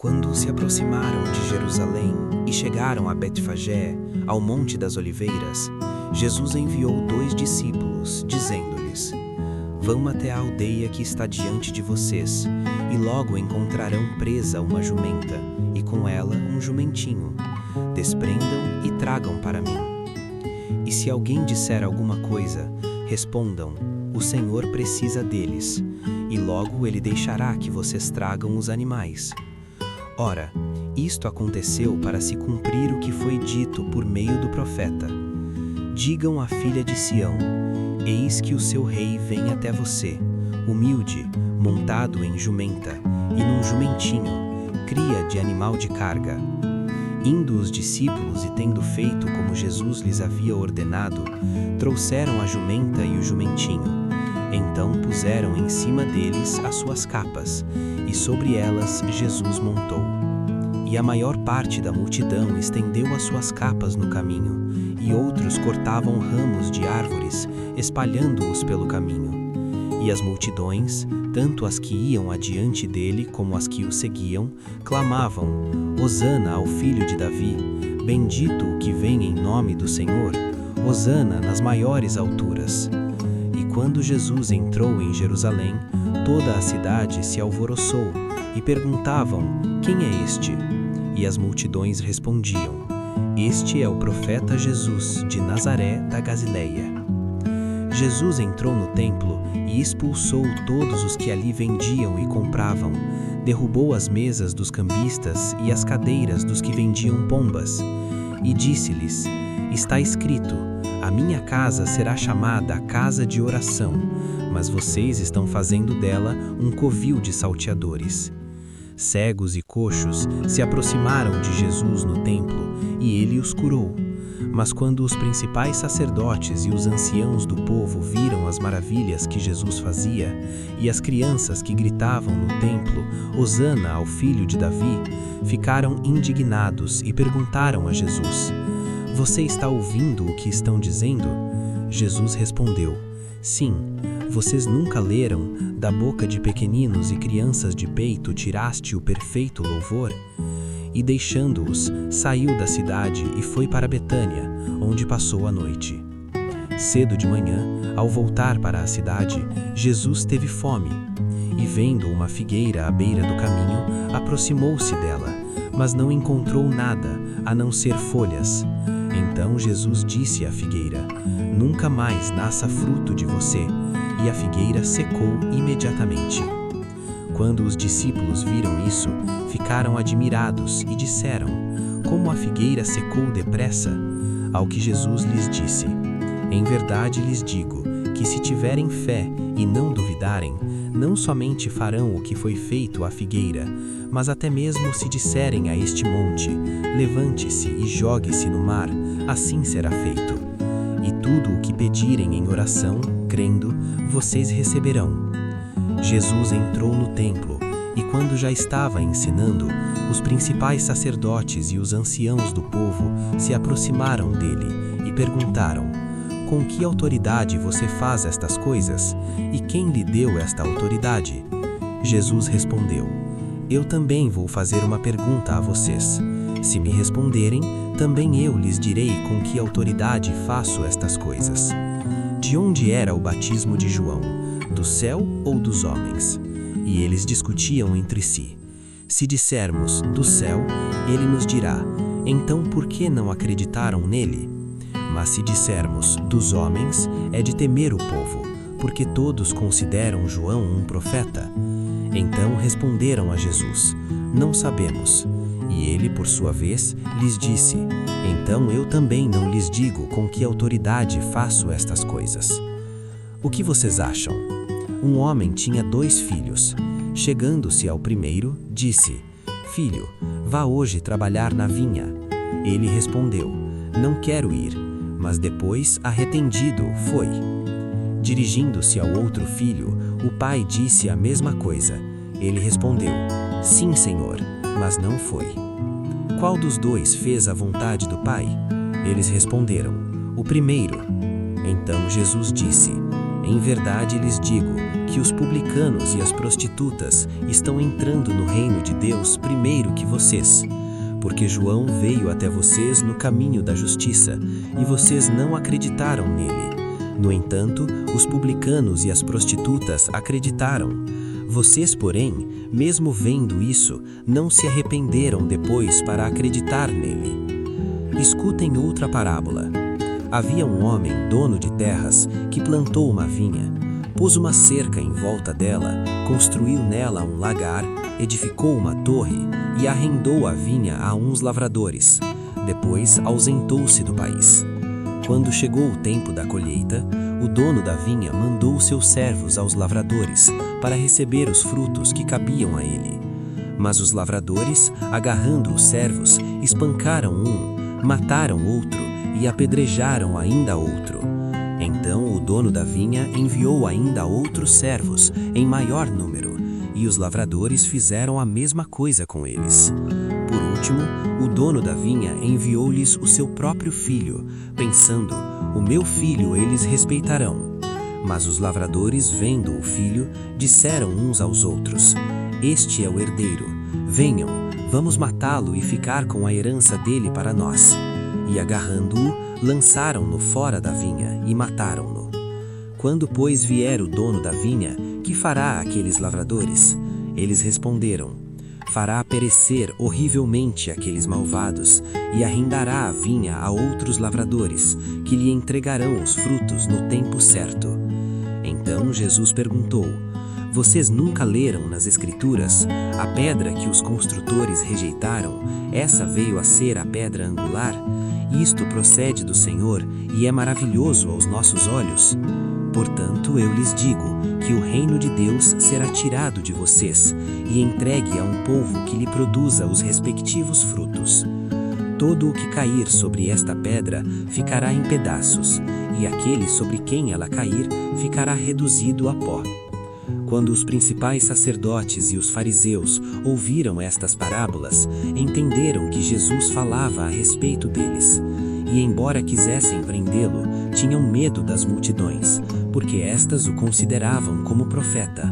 Quando se aproximaram de Jerusalém e chegaram a Betfagé, ao Monte das Oliveiras, Jesus enviou 2 discípulos, dizendo-lhes: Vão até a aldeia que está diante de vocês, e logo encontrarão presa uma jumenta, e com ela um jumentinho. Desprendam e tragam para mim. E se alguém disser alguma coisa, respondam: O Senhor precisa deles, e logo ele deixará que vocês tragam os animais. Ora, isto aconteceu para se cumprir o que foi dito por meio do profeta. Digam à filha de Sião: Eis que o seu rei vem até você, humilde, montado em jumenta, e num jumentinho, cria de animal de carga. Indo os discípulos e tendo feito como Jesus lhes havia ordenado, trouxeram a jumenta e o jumentinho. Então puseram em cima deles as suas capas, e sobre elas Jesus montou. E a maior parte da multidão estendeu as suas capas no caminho, e outros cortavam ramos de árvores, espalhando-os pelo caminho. E as multidões, tanto as que iam adiante dele como as que o seguiam, clamavam: Hosana ao filho de Davi, bendito o que vem em nome do Senhor, Hosana nas maiores alturas. E quando Jesus entrou em Jerusalém, toda a cidade se alvoroçou, e perguntavam: Quem é este? E as multidões respondiam: Este é o profeta Jesus, de Nazaré da Galileia. Jesus entrou no templo e expulsou todos os que ali vendiam e compravam, derrubou as mesas dos cambistas e as cadeiras dos que vendiam pombas, e disse-lhes: Está escrito: A minha casa será chamada a casa de oração, mas vocês estão fazendo dela um covil de salteadores. Cegos e coxos se aproximaram de Jesus no templo, e ele os curou. Mas quando os principais sacerdotes e os anciãos do povo viram as maravilhas que Jesus fazia, e as crianças que gritavam no templo: Hosana ao filho de Davi, ficaram indignados e perguntaram a Jesus: Você está ouvindo o que estão dizendo? Jesus respondeu: Sim, vocês nunca leram: Da boca de pequeninos e crianças de peito tiraste o perfeito louvor? E deixando-os, saiu da cidade e foi para Betânia, onde passou a noite. Cedo de manhã, ao voltar para a cidade, Jesus teve fome. E vendo uma figueira à beira do caminho, aproximou-se dela, mas não encontrou nada, a não ser folhas. Então Jesus disse à figueira: Nunca mais nasça fruto de você. E a figueira secou imediatamente. Quando os discípulos viram isso, ficaram admirados e disseram: Como a figueira secou depressa? Ao que Jesus lhes disse: Em verdade lhes digo que se tiverem fé e não duvidarem, não somente farão o que foi feito à figueira, mas até mesmo se disserem a este monte: Levante-se e jogue-se no mar, assim será feito. E tudo o que pedirem em oração, crendo, vocês receberão. Jesus entrou no templo, e quando já estava ensinando, os principais sacerdotes e os anciãos do povo se aproximaram dele e perguntaram: Com que autoridade você faz estas coisas? E quem lhe deu esta autoridade? Jesus respondeu: Eu também vou fazer uma pergunta a vocês. Se me responderem, também eu lhes direi com que autoridade faço estas coisas. De onde era o batismo de João? Do céu ou dos homens? E eles discutiam entre si. Se dissermos: do céu, ele nos dirá: Então por que não acreditaram nele? Mas se dissermos: dos homens, é de temer o povo, porque todos consideram João um profeta. Então responderam a Jesus: Não sabemos. E ele, por sua vez, lhes disse: Então eu também não lhes digo com que autoridade faço estas coisas. O que vocês acham? Um homem tinha 2 filhos. Chegando-se ao primeiro, disse: Filho, vá hoje trabalhar na vinha. Ele respondeu: Não quero ir. Mas depois, arrependido, foi. Dirigindo-se ao outro filho, o pai disse a mesma coisa. Ele respondeu: Sim, Senhor, mas não foi. Qual dos 2 fez a vontade do pai? Eles responderam: O primeiro. Então Jesus disse: Em verdade lhes digo que os publicanos e as prostitutas estão entrando no reino de Deus primeiro que vocês. Porque João veio até vocês no caminho da justiça, e vocês não acreditaram nele. No entanto, os publicanos e as prostitutas acreditaram. Vocês, porém, mesmo vendo isso, não se arrependeram depois para acreditar nele. Escutem outra parábola. Havia um homem, dono de terras, que plantou uma vinha. Pôs uma cerca em volta dela, construiu nela um lagar, edificou uma torre e arrendou a vinha a uns lavradores. Depois ausentou-se do país. Quando chegou o tempo da colheita, o dono da vinha mandou seus servos aos lavradores para receber os frutos que cabiam a ele. Mas os lavradores, agarrando os servos, espancaram um, mataram outro e apedrejaram ainda outro. Então o dono da vinha enviou ainda outros servos, em maior número, e os lavradores fizeram a mesma coisa com eles. Por último, o dono da vinha enviou-lhes o seu próprio filho, pensando: o meu filho eles respeitarão. Mas os lavradores, vendo o filho, disseram uns aos outros: este é o herdeiro. Venham, vamos matá-lo e ficar com a herança dele para nós. E agarrando-o, lançaram-no fora da vinha e mataram-no. Quando, pois, vier o dono da vinha, que fará aqueles lavradores? Eles responderam: fará perecer horrivelmente aqueles malvados e arrendará a vinha a outros lavradores, que lhe entregarão os frutos no tempo certo. Então Jesus perguntou: vocês nunca leram nas Escrituras? A pedra que os construtores rejeitaram, essa veio a ser a pedra angular? Isto procede do Senhor e é maravilhoso aos nossos olhos. Portanto, eu lhes digo que o reino de Deus será tirado de vocês e entregue a um povo que lhe produza os respectivos frutos. Todo o que cair sobre esta pedra ficará em pedaços, e aquele sobre quem ela cair ficará reduzido a pó. Quando os principais sacerdotes e os fariseus ouviram estas parábolas, entenderam que Jesus falava a respeito deles. E embora quisessem prendê-lo, tinham medo das multidões, porque estas o consideravam como profeta.